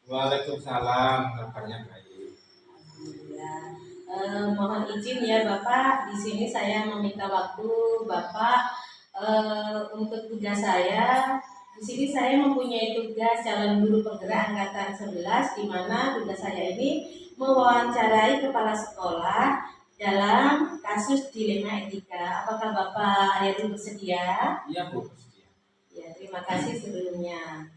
Waalaikumsalam, kabarnya baik. Alhamdulillah. Mohon izin ya Bapak, di sini saya meminta waktu Bapak untuk tugas saya. Di sini saya mempunyai tugas calon guru penggerak angkatan 11, di mana tugas saya ini mewawancarai kepala sekolah dalam kasus dilema etika. Apakah Bapak Heru bersedia? Iya Bu, bersedia. Ya, terima kasih sebelumnya.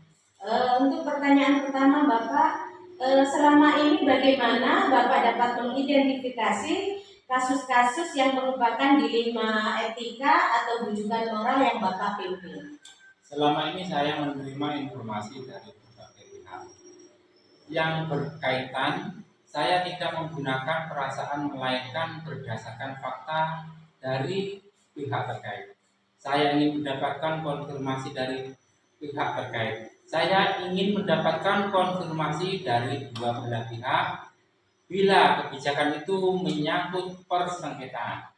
Untuk pertanyaan pertama Bapak, selama ini bagaimana Bapak dapat mengidentifikasi kasus-kasus yang merupakan dilema etika atau rujukan moral yang Bapak pimpin? Selama ini saya menerima informasi dari berbagai pihak yang berkaitan. Saya tidak menggunakan perasaan melainkan berdasarkan fakta dari pihak terkait. Saya ingin mendapatkan konfirmasi dari pihak terkait. Saya ingin mendapatkan konfirmasi dari dua belah pihak bila kebijakan itu menyangkut persengketaan.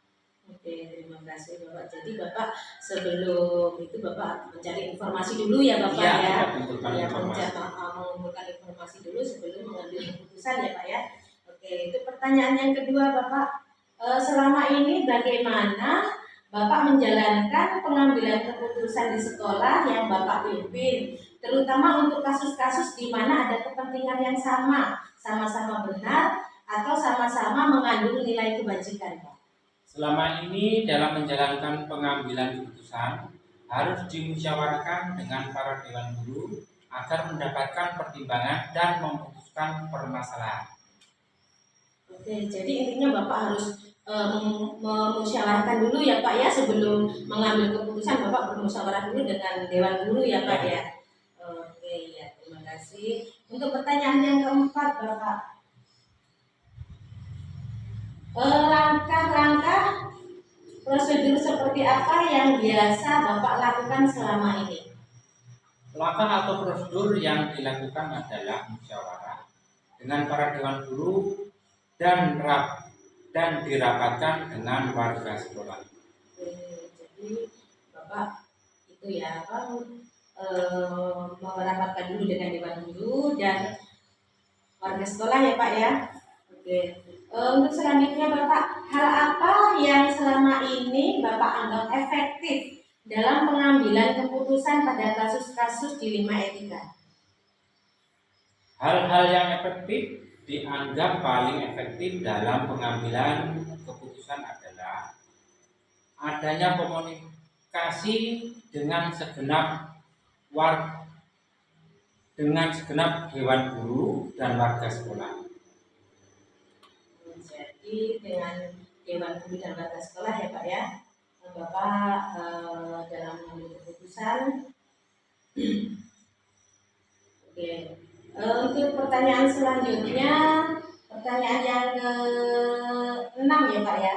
Oke, terima kasih Bapak. Jadi Bapak sebelum itu Bapak mencari informasi dulu ya Bapak Iya, ya. mengumpulkan informasi. Mengumpulkan informasi dulu sebelum mengambil keputusan ya Pak ya. Oke, itu pertanyaan yang kedua Bapak. Selama ini bagaimana Bapak menjalankan pengambilan keputusan di sekolah yang Bapak pimpin, terutama untuk kasus-kasus di mana ada kepentingan yang sama-sama benar atau sama-sama mengandung nilai kebajikan, Pak? Selama ini dalam menjalankan pengambilan keputusan harus dimusyawarahkan dengan para dewan guru agar mendapatkan pertimbangan dan memutuskan permasalahan. Oke, jadi intinya Bapak harus memusyawarahkan dulu ya Pak ya, sebelum mengambil keputusan Bapak bermusyawarah dulu dengan dewan guru ya Pak ya. Oke ya, terima kasih. Untuk pertanyaan yang keempat Bapak, langkah-langkah prosedur seperti apa yang biasa Bapak lakukan selama ini? Langkah atau prosedur yang dilakukan adalah musyawarah dengan para dewan guru dan dirapatkan dengan warga sekolah. Jadi Bapak itu ya apa merapatkan dulu dengan dewan guru dan warga sekolah ya Pak ya. Oke. Untuk selanjutnya Bapak, hal apa yang selama ini Bapak anggap efektif dalam pengambilan keputusan pada kasus-kasus dilema etika? Hal-hal yang efektif dianggap paling efektif dalam pengambilan keputusan adalah adanya komunikasi dengan segenap dewan guru dan warga sekolah. Jadi dengan dewan guru dan warga sekolah ya Pak ya, Bapak dalam mengambil keputusan. Oke. Untuk pertanyaan selanjutnya, pertanyaan yang ke-6 ya Pak ya.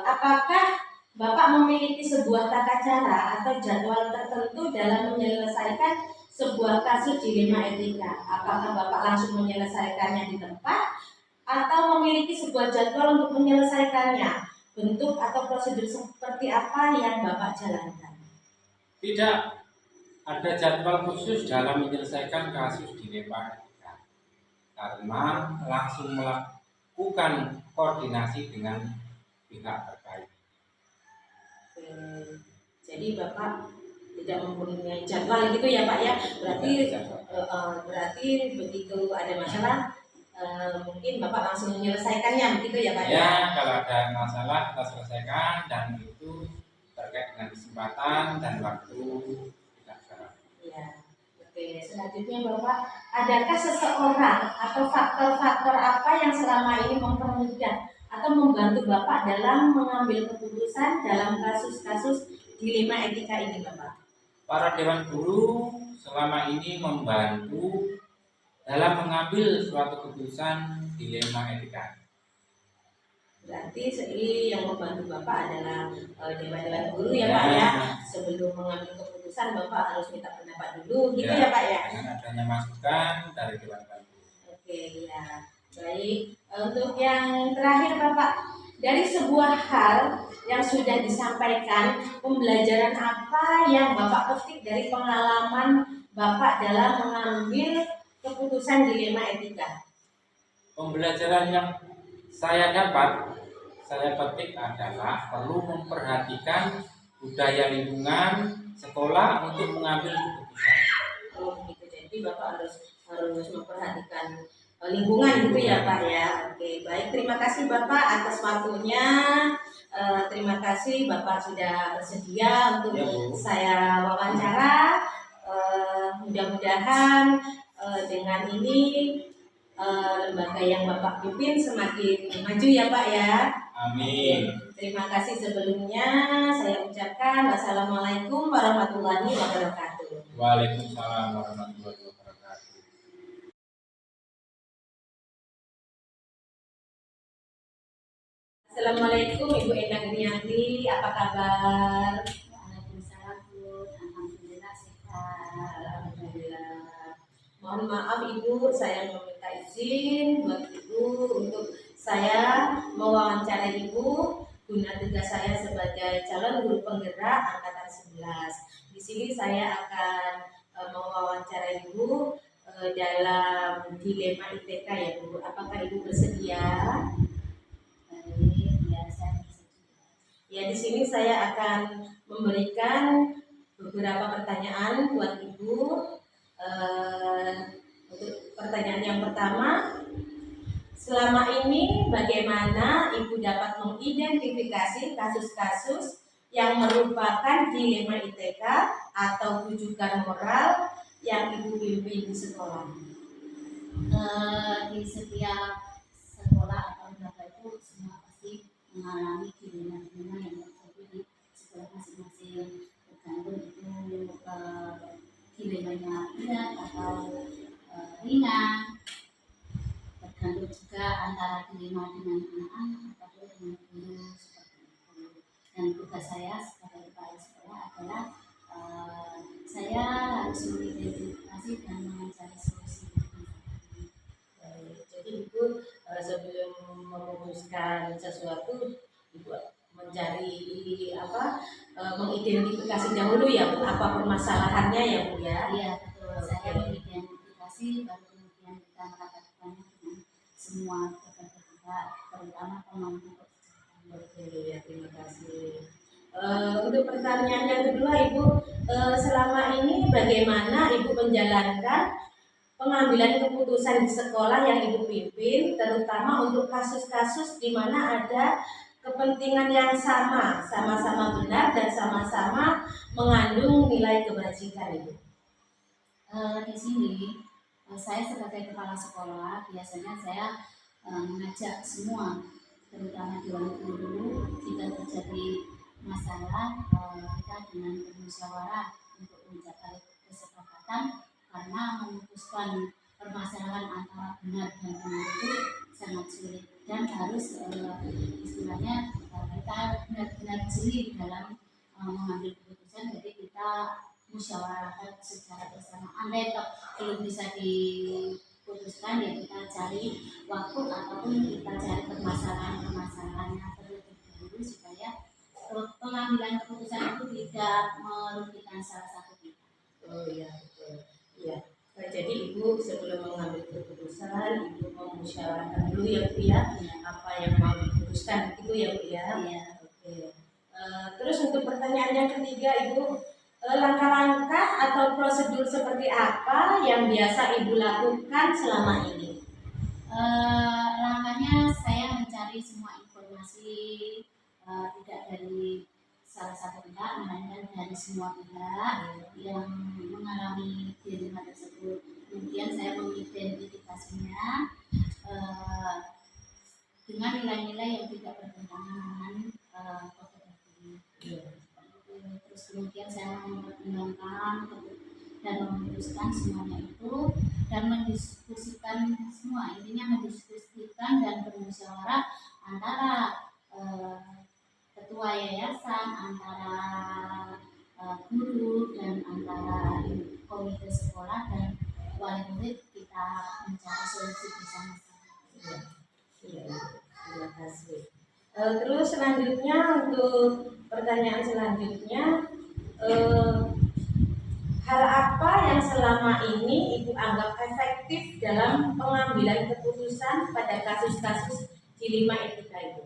Apakah Bapak memiliki sebuah tata cara atau jadwal tertentu dalam menyelesaikan sebuah kasus dilema etika? Apakah Bapak langsung menyelesaikannya di tempat atau memiliki sebuah jadwal untuk menyelesaikannya? Bentuk atau prosedur seperti apa yang Bapak jalankan? Tidak ada jadwal khusus dalam menyelesaikan kasus dilema etika, karena langsung melakukan koordinasi dengan pihak terkait. Jadi Bapak tidak mempunyai jadwal gitu ya Pak ya. Berarti begitu ada masalah mungkin Bapak langsung menyelesaikannya begitu ya Pak ya. Ya, kalau ada masalah kita selesaikan dan itu terkait dengan kesempatan dan waktu kita sekarang. Ya. Oke, selanjutnya Bapak, adakah seseorang atau faktor-faktor apa yang selama ini mempermudah atau membantu Bapak dalam mengambil keputusan dalam kasus-kasus dilema etika ini Bapak? Para dewan guru selama ini membantu dalam mengambil suatu keputusan dilema etika. Berarti yang membantu Bapak adalah dewan guru ya Pak ya. Sebelum mengambil keputusan Bapak harus minta pendapat dulu gitu ya Pak ya. Dengan adanya masukan dari dewan guru. Oke ya. Baik, untuk yang terakhir Bapak, dari sebuah hal yang sudah disampaikan, pembelajaran apa yang Bapak petik dari pengalaman Bapak dalam mengambil keputusan dilema etika? Pembelajaran yang saya dapat, saya petik adalah perlu memperhatikan budaya lingkungan sekolah untuk mengambil keputusan. Oh gitu. Jadi Bapak harus memperhatikan lingkungan gitu ya Pak ya. Oke, baik. Terima kasih Bapak atas waktunya. Terima kasih Bapak sudah bersedia untuk Ya, Bu. saya wawancara. Mudah-mudahan dengan ini lembaga yang Bapak pimpin semakin maju ya Pak ya. Amin. Terima kasih sebelumnya. Saya ucapkan wassalamualaikum warahmatullahi wabarakatuh. Waalaikumsalam warahmatullahi wabarakatuh. Assalamualaikum Ibu Endang Rianti, apa kabar? Waalaikumsalam Bu, alhamdulillah sehat. Alhamdulillah. Mohon maaf Ibu, saya meminta izin buat Ibu untuk saya mewawancarai Ibu guna tugas saya sebagai calon guru penggerak angkatan 11. Di sini saya akan mewawancarai Ibu dalam dilema ITK ya Bu. Apakah Ibu bersedia? Baik, ya saya bersedia. Ya, di sini saya akan memberikan beberapa pertanyaan buat Ibu. Untuk pertanyaan yang pertama, selama ini bagaimana Ibu dapat mengidentifikasi kasus-kasus yang merupakan dilema ITK atau rujukan moral yang Ibu pimpin di sekolah? Di setiap sekolah atau lembaga itu semua pasti mengalami dilema-dilema yang terjadi di sekolah masing-masing, tergantung itu dilemanya berat atau ringan, tergantung juga antara dilema dengan anak-anak atau dengan guru seperti itu. Dan tugas saya sebagai kepala sekolah adalah saya harus mengidentifikasi dan mencari solusi. Jadi Ibu sebelum memutuskan sesuatu, Ibu mencari mengidentifikasi dahulu ya Bu, apa permasalahannya ya Bu ya. Iya betul, saya mengidentifikasi baru kemudian kita melakukannya dengan semua pihak, terutama pemangku kebijakan. Oke ya, terima kasih. Untuk pertanyaan yang kedua Ibu, selama ini bagaimana Ibu menjalankan pengambilan keputusan di sekolah yang Ibu pimpin, terutama untuk kasus-kasus di mana ada kepentingan yang sama-sama benar dan sama-sama mengandung nilai kebajikan Ibu? Di sini saya sebagai kepala sekolah biasanya saya mengajak semua, terutama dewan guru, jika terjadi masalah kita dengan bermusyawarah untuk mencapai kesepakatan, karena memutuskan permasalahan antara benar dan benar itu sangat sulit dan harus istilahnya kita benar-benar jeli dalam mengambil keputusan. Jadi kita musyawarahkan secara bersama. Andai belum bisa diputuskan ya kita cari waktu ataupun kita cari permasalahannya terlebih dahulu supaya pengambilan keputusan itu tidak merugikan salah satu pihak. Oh iya betul. Iya. Jadi Ibu sebelum mengambil keputusan, Ibu memusyawarahkan dulu ya Bu ya, apa yang mau diputuskan itu ya Bu ya. Iya. Oke. Terus untuk pertanyaan yang ketiga Ibu, langkah-langkah atau prosedur seperti apa yang biasa Ibu lakukan selama ini? Langkahnya saya mencari semua informasi, tidak dari salah satu pihak, melainkan dari semua pihak yang mengalami dilema tersebut. Kemudian saya mengidentifikasinya dengan nilai-nilai yang tidak bertentangan dengan kode etik. Terus kemudian saya mempertimbangkan dan memutuskan semuanya itu dan mendiskusikan semua, intinya mendiskusikan dan bermusyawarah antara ketua yayasan, antara guru dan antara komite sekolah dan wali murid, kita mencari solusi bersama-sama. Iya, terima kasih. Terus selanjutnya untuk pertanyaan selanjutnya, hal apa yang selama ini Ibu anggap efektif dalam pengambilan keputusan pada kasus-kasus dilema etika itu?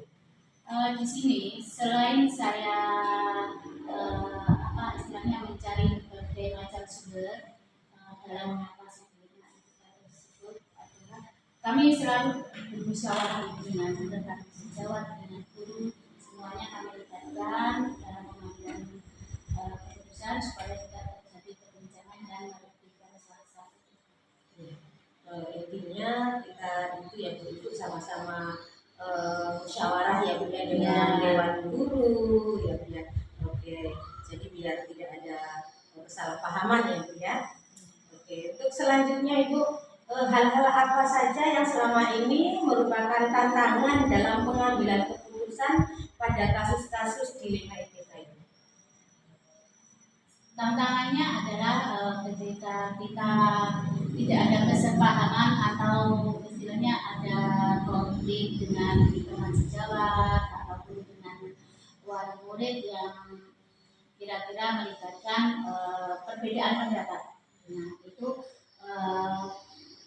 Di sini selain saya istilahnya mencari berbagai macam sumber dalam mengatasi dilema etika tersebut adalah kami selalu bermusyawarah dengan rekan sejawat dengan guru, semuanya kami libatkan dalam pengambilan keputusan supaya tidak terjadi perbincangan dan merugikan salah satu. Intinya kita itu ya Bu, sama-sama musyawarah ya Bu ya dengan dewan guru ya Bu ya. Oke, jadi biar tidak ada kesalahpahaman ya Bu ya. Oke, untuk selanjutnya Ibu, hal-hal apa saja yang selama ini merupakan tantangan dalam pengambilan keputusan pada kasus-kasus dilema etika itu? Tantangannya adalah ketika kita tidak ada kesepahaman atau istilahnya ada konflik dengan teman sejawat ataupun dengan wali murid yang kira-kira melibatkan perbedaan pendapat. Nah itu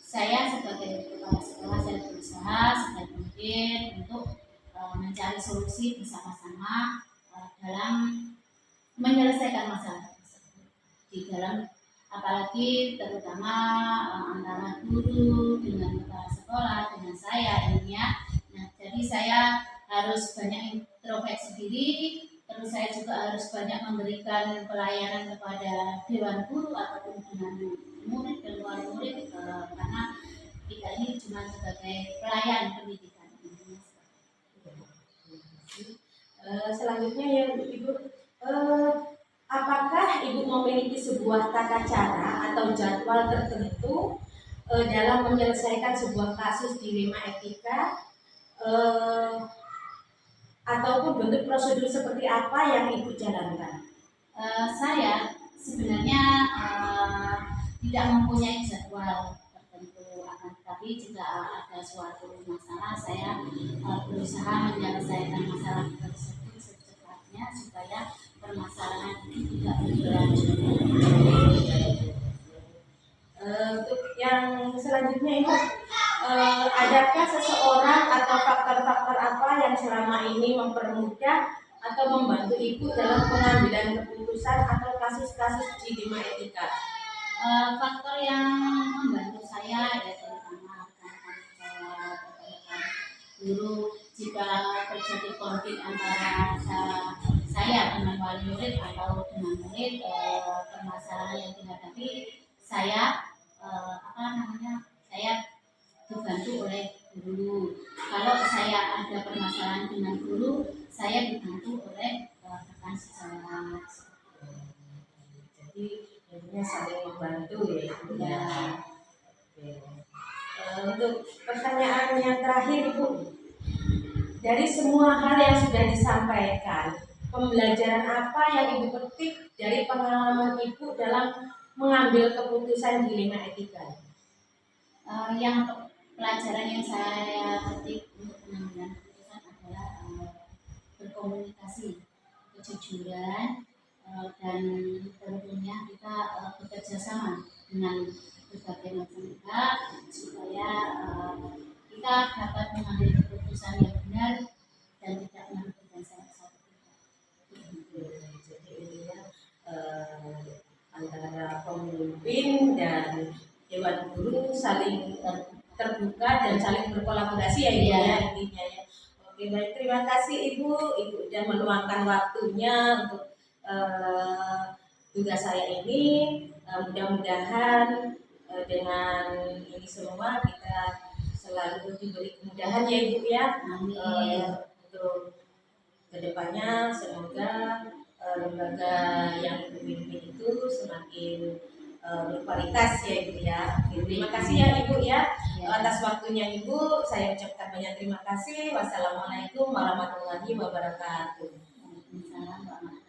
saya sebagai kepala sekolah saya berusaha sebaik mungkin untuk mencari solusi bersama-sama dalam menyelesaikan masalah di dalam, apalagi terutama antara guru dengan kepala sekolah dengan saya ini ya. Nah jadi saya harus banyak introspeksi diri, terus saya juga harus banyak memberikan pelayanan kepada dewan guru ataupun dengan murid dan wali murid karena kita ini cuma sebagai pelayan pendidikan. Selanjutnya ya Ibu, apakah Ibu memiliki sebuah tata cara atau jadwal tertentu dalam menyelesaikan sebuah kasus dilema etika ataupun bentuk prosedur seperti apa yang Ibu jalankan? Saya sebenarnya tidak mempunyai jadwal tertentu, akan tetapi jika ada suatu masalah saya berusaha menyelesaikan masalah tersebut secepatnya supaya permasalahan ini tidak berlanjut. Untuk yang selanjutnya Ibu, adakah seseorang atau faktor-faktor apa yang selama ini mempermudah atau membantu Ibu dalam pengambilan keputusan atau kasus-kasus dilema etika? Faktor yang membantu saya ya terutama rekan-rekan guru jika terjadi konflik antara saya dengan wali murid atau dengan murid, permasalahan yang dihadapi saya saya dibantu oleh guru. Kalau saya ada permasalahan dengan guru, saya dibantu oleh rekan sejawat. Jadi intinya saling membantu ya Ibu ya. Untuk pertanyaan yang terakhir Ibu, dari semua hal yang sudah disampaikan, pembelajaran apa yang Ibu petik dari pengalaman Ibu dalam mengambil keputusan dilema etika? Yang pelajaran yang saya petik untuk pengambilan keputusan adalah berkomunikasi, kejujuran, dan tentunya kita bekerja sama dengan berbagai macam pihak supaya kita dapat mengambil keputusan yang benar dan tidak merugikan salah satu pihak. Jadi intinya antara pemimpin dan dewan guru saling terbuka dan saling berkolaborasi ya Ibu ya intinya ya. Oke baik, terima kasih Ibu sudah meluangkan waktunya untuk tugas saya ini. Mudah-mudahan dengan ini semua kita selalu diberi kemudahan ya Ibu ya. Untuk kedepannya semoga lembaga yang dipimpin itu semakin berkualitas ya Ibu ya. Terima kasih ya Ibu ya atas waktunya Ibu. Saya ucapkan banyak terima kasih. Wassalamualaikum warahmatullahi wabarakatuh. Waalaikumsalam warahmatullahi wabarakatuh.